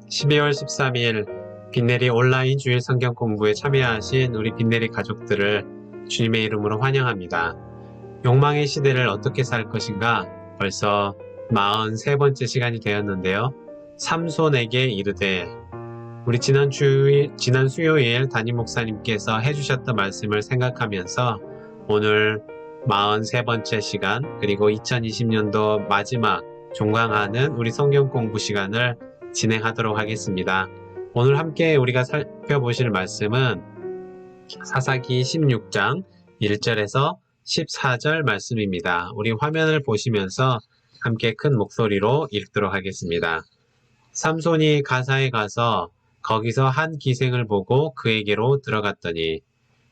12월 13일 빈내리 온라인 주일 성경 공부에 참여하신 우리 빈내리 가족들을 주님의 이름으로 환영합니다. 욕망의 시대를 어떻게 살 것인가? 벌써 43번째 시간이 되었는데요. 삼손에게 이르되, 우리 지난 수요일 담임 목사님께서 해주셨던 말씀을 생각하면서 오늘 43번째 시간, 그리고 2020년도 마지막 종강하는 우리 성경 공부 시간을 진행하도록 하겠습니다. 오늘 함께 우리가 살펴보실 말씀은 사사기 16장 1절에서 14절 말씀입니다. 우리 화면을 보시면서 함께 큰 목소리로 읽도록 하겠습니다. 삼손이 가사에 가서 거기서 한 기생을 보고 그에게로 들어갔더니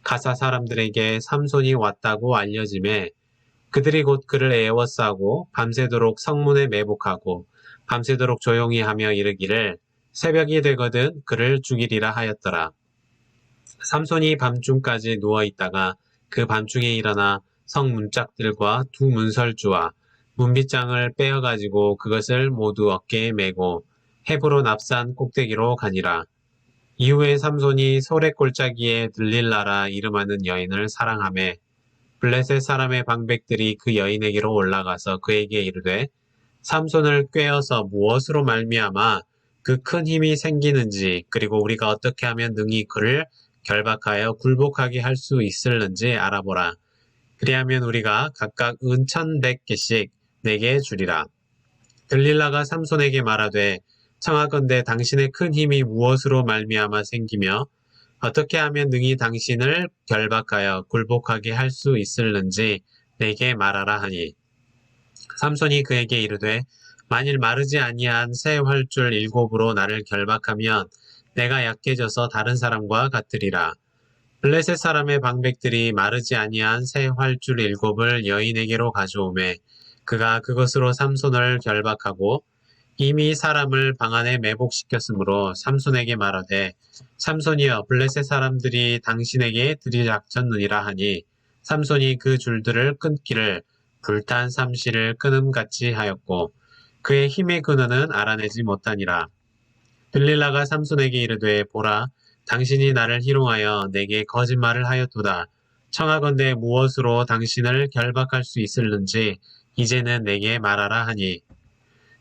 가사 사람들에게 삼손이 왔다고 알려짐에 그들이 곧 그를 애워싸고 밤새도록 성문에 매복하고 밤새도록 조용히 하며 이르기를 새벽이 되거든 그를 죽이리라 하였더라. 삼손이 밤중까지 누워있다가 그 밤중에 일어나 성 문짝들과 두 문설주와 문빗장을 빼어가지고 그것을 모두 어깨에 메고 헤브론 앞산 꼭대기로 가니라. 이후에 삼손이 소래골짜기에 들릴라라 이름하는 여인을 사랑하매 블레셋 사람의 방백들이 그 여인에게로 올라가서 그에게 이르되 삼손을 꾀어서 무엇으로 말미암아 그 큰 힘이 생기는지 그리고 우리가 어떻게 하면 능히 그를 결박하여 굴복하게 할 수 있을는지 알아보라. 그리하면 우리가 각각 은 1,100개씩 내게 주리라. 들릴라가 삼손에게 말하되 청하건대 당신의 큰 힘이 무엇으로 말미암아 생기며 어떻게 하면 능히 당신을 결박하여 굴복하게 할 수 있을는지 내게 말하라 하니 삼손이 그에게 이르되 만일 마르지 아니한 새 활줄 7으로 나를 결박하면 내가 약해져서 다른 사람과 같으리라. 블레셋 사람의 방백들이 마르지 아니한 새 활줄 7을 여인에게로 가져오매 그가 그것으로 삼손을 결박하고 이미 사람을 방 안에 매복시켰으므로 삼손에게 말하되 삼손이여 블레셋 사람들이 당신에게 들이닥쳤느니라 하니 삼손이 그 줄들을 끊기를 불탄 삼시를 끊음같이 하였고 그의 힘의 근원은 알아내지 못하니라. 들릴라가 삼손에게 이르되 보라 당신이 나를 희롱하여 내게 거짓말을 하였도다. 청하건대 무엇으로 당신을 결박할 수 있을는지 이제는 내게 말하라 하니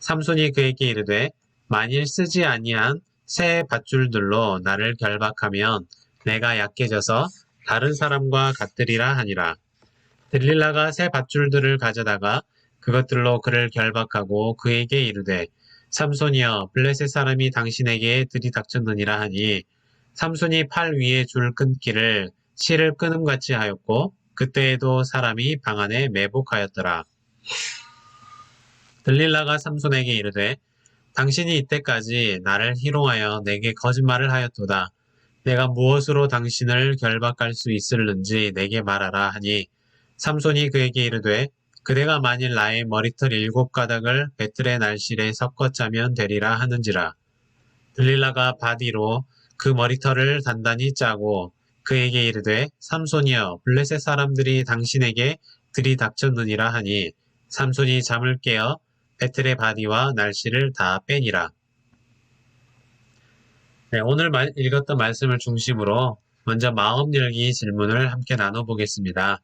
삼손이 그에게 이르되 만일 쓰지 아니한 새 밧줄들로 나를 결박하면 내가 약해져서 다른 사람과 같으리라 하니라. 들릴라가 새 밧줄들을 가져다가 그것들로 그를 결박하고 그에게 이르되 삼손이여 블레셋 사람이 당신에게 들이닥쳤느니라 하니 삼손이 팔 위에 줄 끊기를 실을 끊음같이 하였고 그때에도 사람이 방 안에 매복하였더라. 들릴라가 삼손에게 이르되 당신이 이때까지 나를 희롱하여 내게 거짓말을 하였도다. 내가 무엇으로 당신을 결박할 수 있을는지 내게 말하라 하니 삼손이 그에게 이르되 그대가 만일 나의 머리털 7가닥을 배틀의 날실에 섞어 짜면 되리라 하는지라. 들릴라가 바디로 그 머리털을 단단히 짜고 그에게 이르되 삼손이여 블레셋 사람들이 당신에게 들이닥쳤느니라 하니 삼손이 잠을 깨어 배틀의 바디와 날씨를 다 빼니라. 네, 오늘 읽었던 말씀을 중심으로 먼저 마음 열기 질문을 함께 나눠보겠습니다.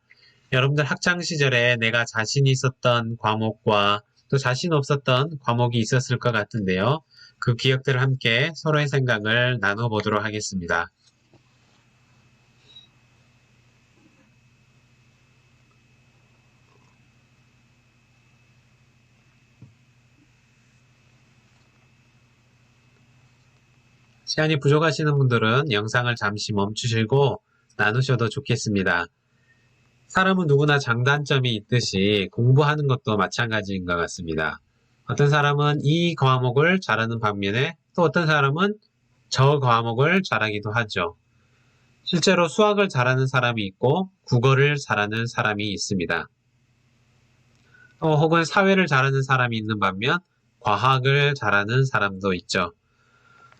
여러분들 학창시절에 내가 자신 있었던 과목과 또 자신 없었던 과목이 있었을 것 같은데요. 그 기억들을 함께 서로의 생각을 나눠보도록 하겠습니다. 시간이 부족하시는 분들은 영상을 잠시 멈추시고 나누셔도 좋겠습니다. 사람은 누구나 장단점이 있듯이 공부하는 것도 마찬가지인 것 같습니다. 어떤 사람은 이 과목을 잘하는 반면에 또 어떤 사람은 저 과목을 잘하기도 하죠. 실제로 수학을 잘하는 사람이 있고 국어를 잘하는 사람이 있습니다. 또 혹은 사회를 잘하는 사람이 있는 반면 과학을 잘하는 사람도 있죠.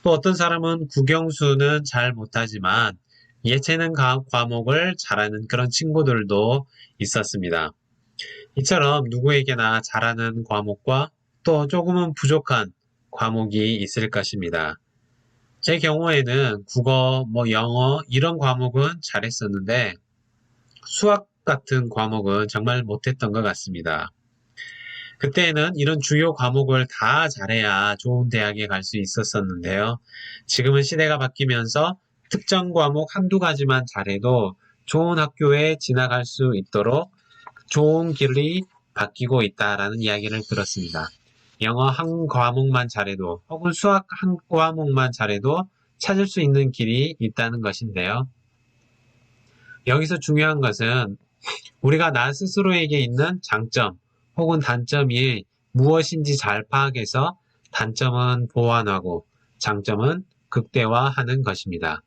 또 어떤 사람은 국영수는 잘 못하지만 예체능 과목을 잘하는 그런 친구들도 있었습니다. 이처럼 누구에게나 잘하는 과목과 또 조금은 부족한 과목이 있을 것입니다. 제 경우에는 국어, 영어 이런 과목은 잘했었는데 수학 같은 과목은 정말 못했던 것 같습니다. 그때는 이런 주요 과목을 다 잘해야 좋은 대학에 갈 수 있었었는데요. 지금은 시대가 바뀌면서 특정 과목 한두 가지만 잘해도 좋은 학교에 진학할 수 있도록 좋은 길이 바뀌고 있다라는 이야기를 들었습니다. 영어 한 과목만 잘해도 혹은 수학 한 과목만 잘해도 찾을 수 있는 길이 있다는 것인데요. 여기서 중요한 것은 우리가 나 스스로에게 있는 장점 혹은 단점이 무엇인지 잘 파악해서 단점은 보완하고 장점은 극대화하는 것입니다.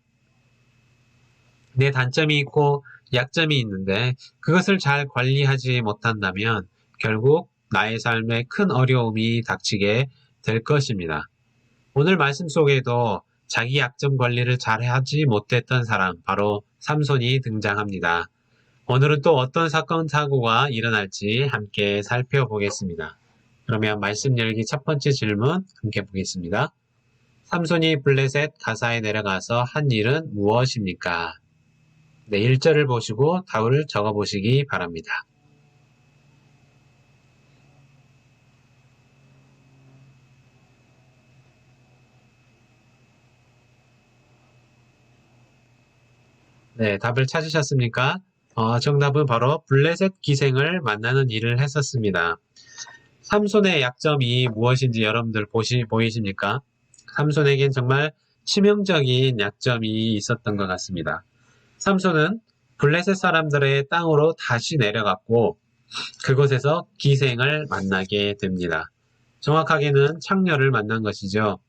내 단점이 있고 약점이 있는데 그것을 잘 관리하지 못한다면 결국 나의 삶에 큰 어려움이 닥치게 될 것입니다. 오늘 말씀 속에도 자기 약점 관리를 잘 하지 못했던 사람, 바로 삼손이 등장합니다. 오늘은 또 어떤 사건, 사고가 일어날지 함께 살펴보겠습니다. 그러면 말씀 열기 첫 번째 질문 함께 보겠습니다. 삼손이 블레셋 가사에 내려가서 한 일은 무엇입니까? 네, 1절을 보시고 답을 적어 보시기 바랍니다. 네, 답을 찾으셨습니까? 정답은 바로 블레셋 기생을 만나는 일을 했었습니다. 삼손의 약점이 무엇인지 여러분들 보이십니까? 삼손에겐 정말 치명적인 약점이 있었던 것 같습니다. 삼손은 블레셋 사람들의 땅으로 다시 내려갔고 그곳에서 기생을 만나게 됩니다. 정확하게는 창녀를 만난 것이죠.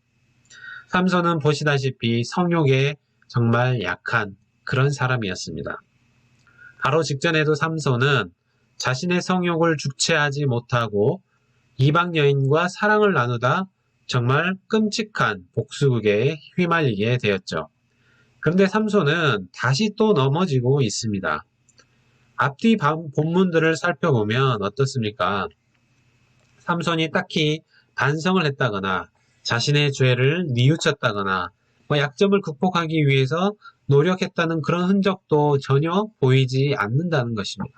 삼손은 보시다시피 성욕에 정말 약한 그런 사람이었습니다. 바로 직전에도 삼손은 자신의 성욕을 주체하지 못하고 이방 여인과 사랑을 나누다 정말 끔찍한 복수극에 휘말리게 되었죠. 그런데 삼손은 다시 또 넘어지고 있습니다. 앞뒤 본문들을 살펴보면 어떻습니까? 삼손이 딱히 반성을 했다거나 자신의 죄를 뉘우쳤다거나 약점을 극복하기 위해서 노력했다는 그런 흔적도 전혀 보이지 않는다는 것입니다.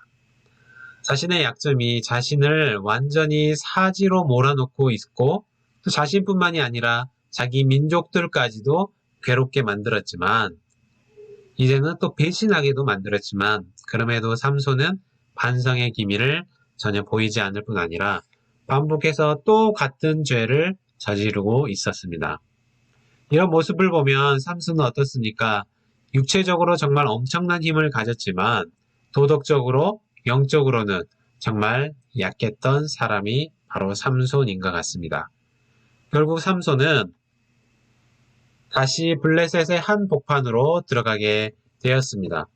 자신의 약점이 자신을 완전히 사지로 몰아넣고 있고 또 자신뿐만이 아니라 자기 민족들까지도 괴롭게 만들었지만 이제는 또 배신하게도 만들었지만 그럼에도 삼손은 반성의 기미를 전혀 보이지 않을 뿐 아니라 반복해서 또 같은 죄를 저지르고 있었습니다. 이런 모습을 보면 삼손은 어떻습니까? 육체적으로 정말 엄청난 힘을 가졌지만 도덕적으로, 영적으로는 정말 약했던 사람이 바로 삼손인 것 같습니다. 결국 삼손은 다시 블레셋의 한 복판으로 들어가게 되었습니다.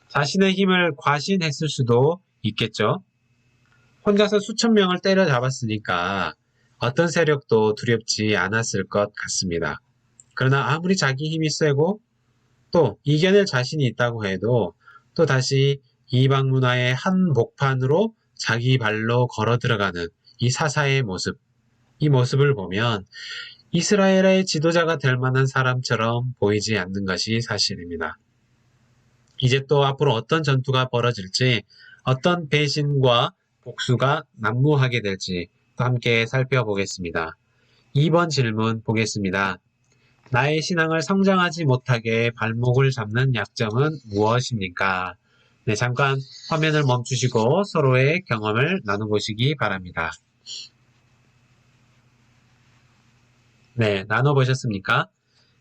자신의 힘을 과신했을 수도 있겠죠. 혼자서 수천 명을 때려잡았으니까 어떤 세력도 두렵지 않았을 것 같습니다. 그러나 아무리 자기 힘이 세고 또 이겨낼 자신이 있다고 해도 또 다시 이방 문화의 한 복판으로 자기 발로 걸어 들어가는 이 사사의 모습, 이 모습을 보면 이스라엘의 지도자가 될 만한 사람처럼 보이지 않는 것이 사실입니다. 이제 또 앞으로 어떤 전투가 벌어질지, 어떤 배신과 복수가 난무하게 될지 또 함께 살펴보겠습니다. 2번 질문 보겠습니다. 나의 신앙을 성장하지 못하게 발목을 잡는 약점은 무엇입니까? 네, 잠깐 화면을 멈추시고 서로의 경험을 나눠보시기 바랍니다. 네, 나눠보셨습니까?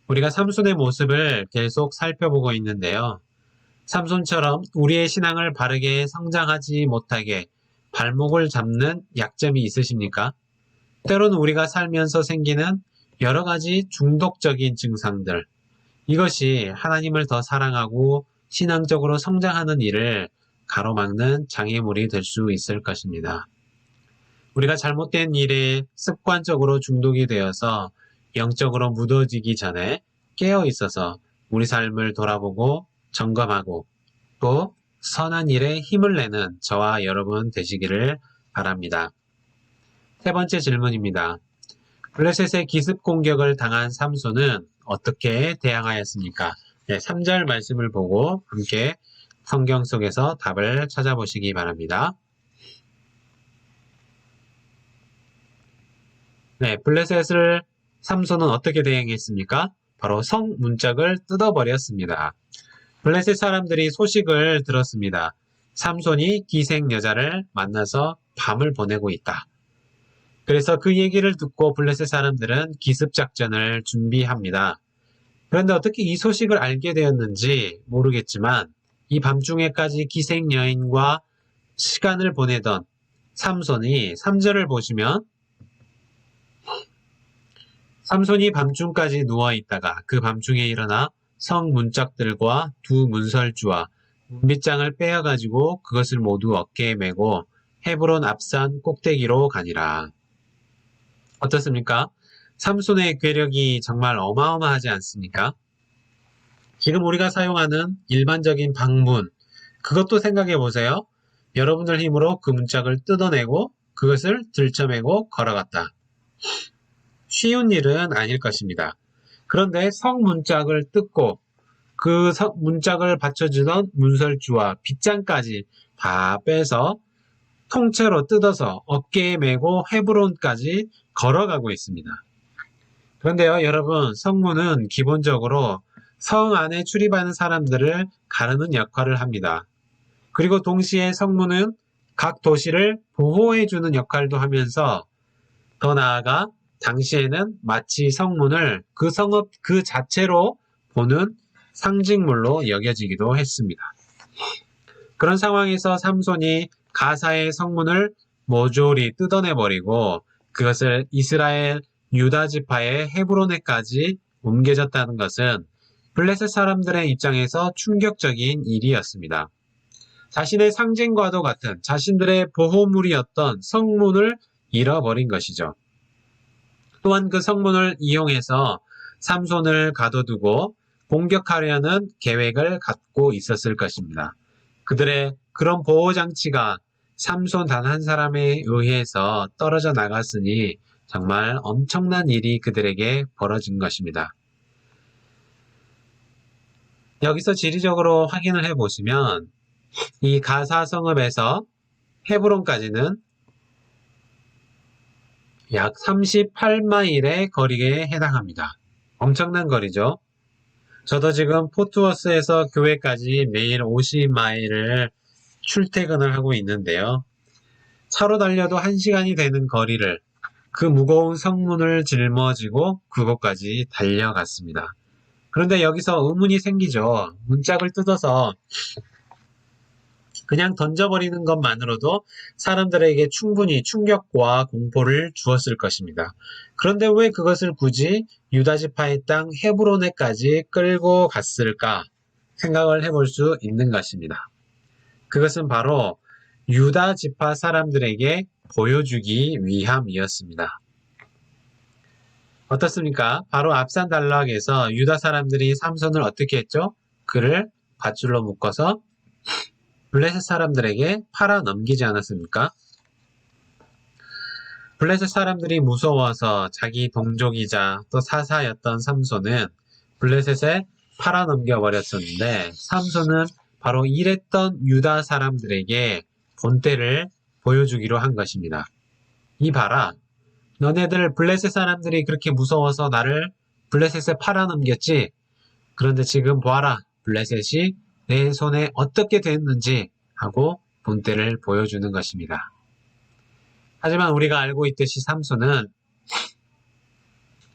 우리가 삼손의 모습을 계속 살펴보고 있는데요. 삼손처럼 우리의 신앙을 바르게 성장하지 못하게 발목을 잡는 약점이 있으십니까? 때로는 우리가 살면서 생기는 여러 가지 중독적인 증상들, 이것이 하나님을 더 사랑하고 신앙적으로 성장하는 일을 가로막는 장애물이 될 수 있을 것입니다. 우리가 잘못된 일에 습관적으로 중독이 되어서 영적으로 묻어지기 전에 깨어 있어서 우리 삶을 돌아보고 점검하고 또 선한 일에 힘을 내는 저와 여러분 되시기를 바랍니다. 세 번째 질문입니다. 블레셋의 기습 공격을 당한 삼손은 어떻게 대항하였습니까? 네, 3절 말씀을 보고 함께 성경 속에서 답을 찾아보시기 바랍니다. 네, 블레셋을 삼손은 어떻게 대응했습니까? 바로 성 문짝을 뜯어버렸습니다. 블레셋 사람들이 소식을 들었습니다. 삼손이 기생 여자를 만나서 밤을 보내고 있다. 그래서 그 얘기를 듣고 블레셋 사람들은 기습 작전을 준비합니다. 그런데 어떻게 이 소식을 알게 되었는지 모르겠지만 이 밤중에까지 기생 여인과 시간을 보내던 삼손이 3절을 보시면 삼손이 밤중까지 누워있다가 그 밤중에 일어나 성 문짝들과 두 문설주와 문빗장을 빼어가지고 그것을 모두 어깨에 메고 헤브론 앞산 꼭대기로 가니라. 어떻습니까? 삼손의 괴력이 정말 어마어마하지 않습니까? 지금 우리가 사용하는 일반적인 방문, 그것도 생각해 보세요. 여러분들 힘으로 그 문짝을 뜯어내고 그것을 들쳐매고 걸어갔다. 쉬운 일은 아닐 것입니다. 그런데 성 문짝을 뜯고 그 문짝을 받쳐주던 문설주와 빗장까지 다 빼서 통째로 뜯어서 어깨에 메고 헤브론까지 걸어가고 있습니다. 그런데요, 여러분, 성문은 기본적으로 성 안에 출입하는 사람들을 가르는 역할을 합니다. 그리고 동시에 성문은 각 도시를 보호해주는 역할도 하면서 더 나아가 당시에는 마치 성문을 그 성읍 그 자체로 보는 상징물로 여겨지기도 했습니다. 그런 상황에서 삼손이 가사의 성문을 모조리 뜯어내버리고 그것을 이스라엘 유다 지파의 헤브론에까지 옮겨졌다는 것은 블레셋 사람들의 입장에서 충격적인 일이었습니다. 자신의 상징과도 같은 자신들의 보호물이었던 성문을 잃어버린 것이죠. 또한 그 성문을 이용해서 삼손을 가둬두고 공격하려는 계획을 갖고 있었을 것입니다. 그들의 그런 보호장치가 삼손 단 한 사람에 의해서 떨어져 나갔으니 정말 엄청난 일이 그들에게 벌어진 것입니다. 여기서 지리적으로 확인을 해보시면 이 가사 성읍에서 헤브론까지는 약 38마일의 거리에 해당합니다. 엄청난 거리죠. 저도 지금 포트워스에서 교회까지 매일 50마일을 출퇴근을 하고 있는데요. 차로 달려도 1시간이 되는 거리를 그 무거운 성문을 짊어지고 그곳까지 달려갔습니다. 그런데 여기서 의문이 생기죠. 문짝을 뜯어서 그냥 던져버리는 것만으로도 사람들에게 충분히 충격과 공포를 주었을 것입니다. 그런데 왜 그것을 굳이 유다지파의 땅 헤브론에까지 끌고 갔을까 생각을 해볼 수 있는 것입니다. 그것은 바로 유다지파 사람들에게 보여주기 위함이었습니다. 어떻습니까? 바로 앞산 단락에서 유다 사람들이 삼손을 어떻게 했죠? 그를 밧줄로 묶어서 블레셋 사람들에게 팔아 넘기지 않았습니까? 블레셋 사람들이 무서워서 자기 동족이자 또 사사였던 삼손은 블레셋에 팔아 넘겨버렸었는데 삼손은 바로 이랬던 유다 사람들에게 본때를 보여주기로 한 것입니다. 이 봐라, 너네들 블레셋 사람들이 그렇게 무서워서 나를 블레셋에 팔아 넘겼지? 그런데 지금 보아라, 블레셋이 내 손에 어떻게 됐는지 하고 본때를 보여주는 것입니다. 하지만 우리가 알고 있듯이 삼손은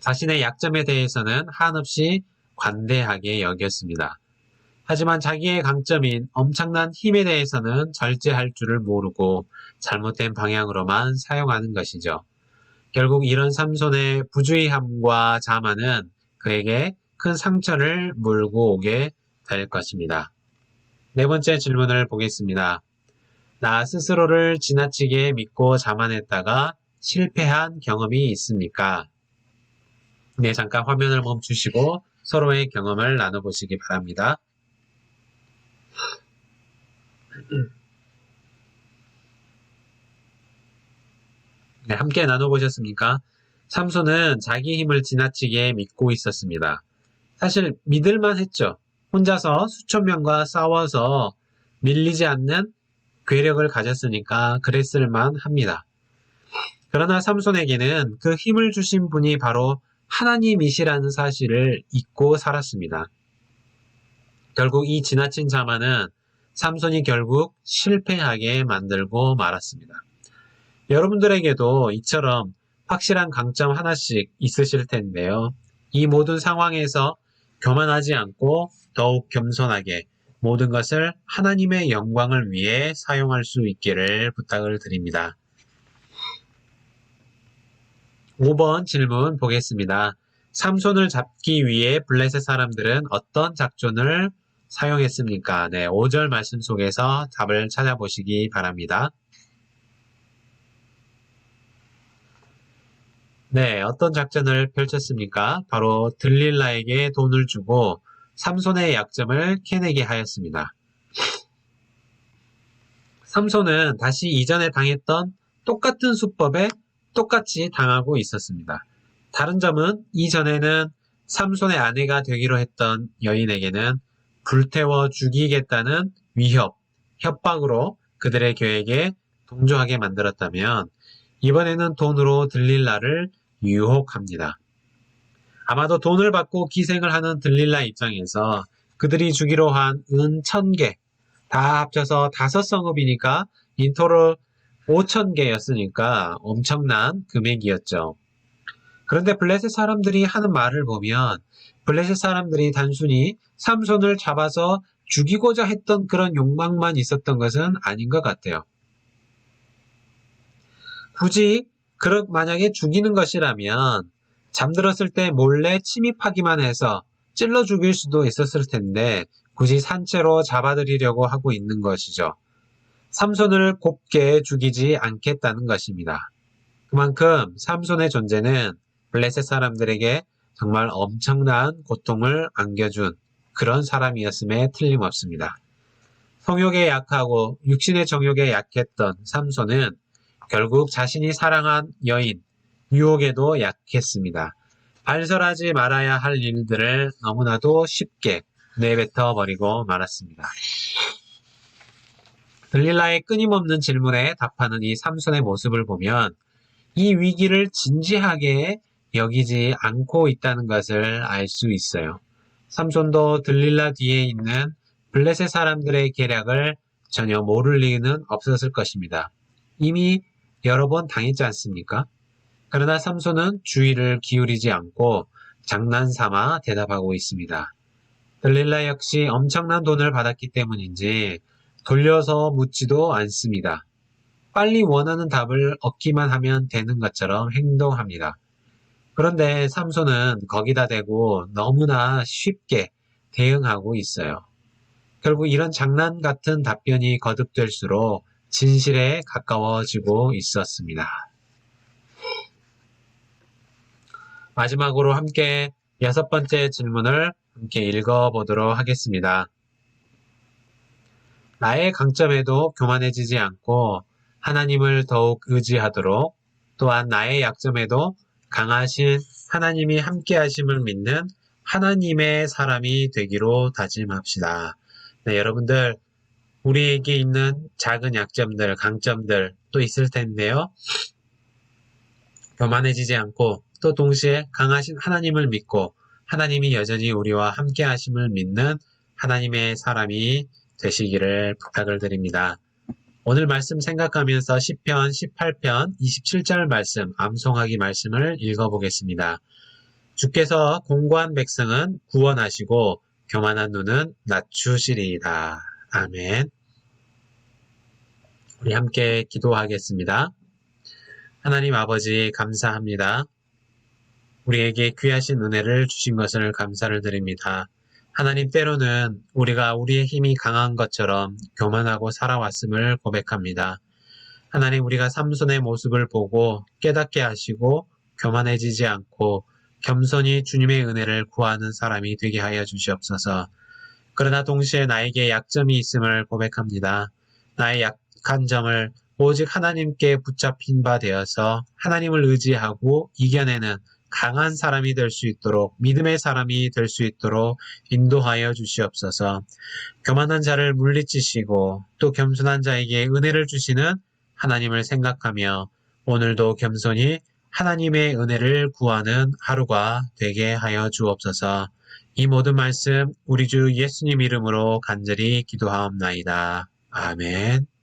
자신의 약점에 대해서는 한없이 관대하게 여겼습니다. 하지만 자기의 강점인 엄청난 힘에 대해서는 절제할 줄을 모르고 잘못된 방향으로만 사용하는 것이죠. 결국 이런 삼손의 부주의함과 자만은 그에게 큰 상처를 물고 오게 될 것입니다. 네 번째 질문을 보겠습니다. 나 스스로를 지나치게 믿고 자만했다가 실패한 경험이 있습니까? 네, 잠깐 화면을 멈추시고 서로의 경험을 나눠보시기 바랍니다. 네, 함께 나눠보셨습니까? 삼손은 자기 힘을 지나치게 믿고 있었습니다. 사실 믿을만 했죠. 혼자서 수천 명과 싸워서 밀리지 않는 괴력을 가졌으니까 그랬을만 합니다. 그러나 삼손에게는 그 힘을 주신 분이 바로 하나님이시라는 사실을 잊고 살았습니다. 결국 이 지나친 자만은 삼손이 결국 실패하게 만들고 말았습니다. 여러분들에게도 이처럼 확실한 강점 하나씩 있으실 텐데요. 이 모든 상황에서 교만하지 않고 더욱 겸손하게 모든 것을 하나님의 영광을 위해 사용할 수 있기를 부탁을 드립니다. 5번 질문 보겠습니다. 삼손을 잡기 위해 블레셋 사람들은 어떤 작전을 사용했습니까? 네, 5절 말씀 속에서 답을 찾아보시기 바랍니다. 네, 어떤 작전을 펼쳤습니까? 바로 들릴라에게 돈을 주고 삼손의 약점을 캐내게 하였습니다. 삼손은 다시 이전에 당했던 똑같은 수법에 똑같이 당하고 있었습니다. 다른 점은 이전에는 삼손의 아내가 되기로 했던 여인에게는 불태워 죽이겠다는 위협, 협박으로 그들의 계획에 동조하게 만들었다면 이번에는 돈으로 들릴라를 유혹합니다. 아마도 돈을 받고 기생을 하는 들릴라 입장에서 그들이 주기로 한 은 1000개, 다 합쳐서 5성읍이니까 인토를 5000개였으니까 엄청난 금액이었죠. 그런데 블레셋 사람들이 하는 말을 보면 블레셋 사람들이 단순히 삼손을 잡아서 죽이고자 했던 그런 욕망만 있었던 것은 아닌 것 같아요. 굳이 만약에 죽이는 것이라면 잠들었을 때 몰래 침입하기만 해서 찔러 죽일 수도 있었을 텐데 굳이 산채로 잡아들이려고 하고 있는 것이죠. 삼손을 곱게 죽이지 않겠다는 것입니다. 그만큼 삼손의 존재는 블레셋 사람들에게 정말 엄청난 고통을 안겨준 그런 사람이었음에 틀림없습니다. 성욕에 약하고 육신의 정욕에 약했던 삼손은 결국 자신이 사랑한 여인, 유혹에도 약했습니다. 발설하지 말아야 할 일들을 너무나도 쉽게 내뱉어 버리고 말았습니다. 들릴라의 끊임없는 질문에 답하는 이 삼손의 모습을 보면 이 위기를 진지하게 여기지 않고 있다는 것을 알 수 있어요. 삼손도 들릴라 뒤에 있는 블레셋 사람들의 계략을 전혀 모를 리는 없었을 것입니다. 이미 여러 번 당했지 않습니까? 그러나 삼손은 주의를 기울이지 않고 장난삼아 대답하고 있습니다. 들릴라 역시 엄청난 돈을 받았기 때문인지 돌려서 묻지도 않습니다. 빨리 원하는 답을 얻기만 하면 되는 것처럼 행동합니다. 그런데 삼손은 거기다 대고 너무나 쉽게 대응하고 있어요. 결국 이런 장난 같은 답변이 거듭될수록 진실에 가까워지고 있었습니다. 마지막으로 함께 6번째 질문을 함께 읽어보도록 하겠습니다. 나의 강점에도 교만해지지 않고 하나님을 더욱 의지하도록 또한 나의 약점에도 강하신 하나님이 함께 하심을 믿는 하나님의 사람이 되기로 다짐합시다. 네, 여러분들 우리에게 있는 작은 약점들, 강점들 또 있을 텐데요. 교만해지지 않고 또 동시에 강하신 하나님을 믿고 하나님이 여전히 우리와 함께 하심을 믿는 하나님의 사람이 되시기를 부탁을 드립니다. 오늘 말씀 생각하면서 시편 18편 27절 말씀 암송하기 말씀을 읽어보겠습니다. 주께서 공고한 백성은 구원하시고 교만한 눈은 낮추시리이다. 아멘. 우리 함께 기도하겠습니다. 하나님 아버지 감사합니다. 우리에게 귀하신 은혜를 주신 것을 감사를 드립니다. 하나님 때로는 우리가 우리의 힘이 강한 것처럼 교만하고 살아왔음을 고백합니다. 하나님 우리가 삼손의 모습을 보고 깨닫게 하시고 교만해지지 않고 겸손히 주님의 은혜를 구하는 사람이 되게 하여 주시옵소서. 그러나 동시에 나에게 약점이 있음을 고백합니다. 나의 약한 점을 오직 하나님께 붙잡힌 바 되어서 하나님을 의지하고 이겨내는 강한 사람이 될 수 있도록, 믿음의 사람이 될 수 있도록 인도하여 주시옵소서. 교만한 자를 물리치시고 또 겸손한 자에게 은혜를 주시는 하나님을 생각하며 오늘도 겸손히 하나님의 은혜를 구하는 하루가 되게 하여 주옵소서. 이 모든 말씀 우리 주 예수님 이름으로 간절히 기도하옵나이다. 아멘.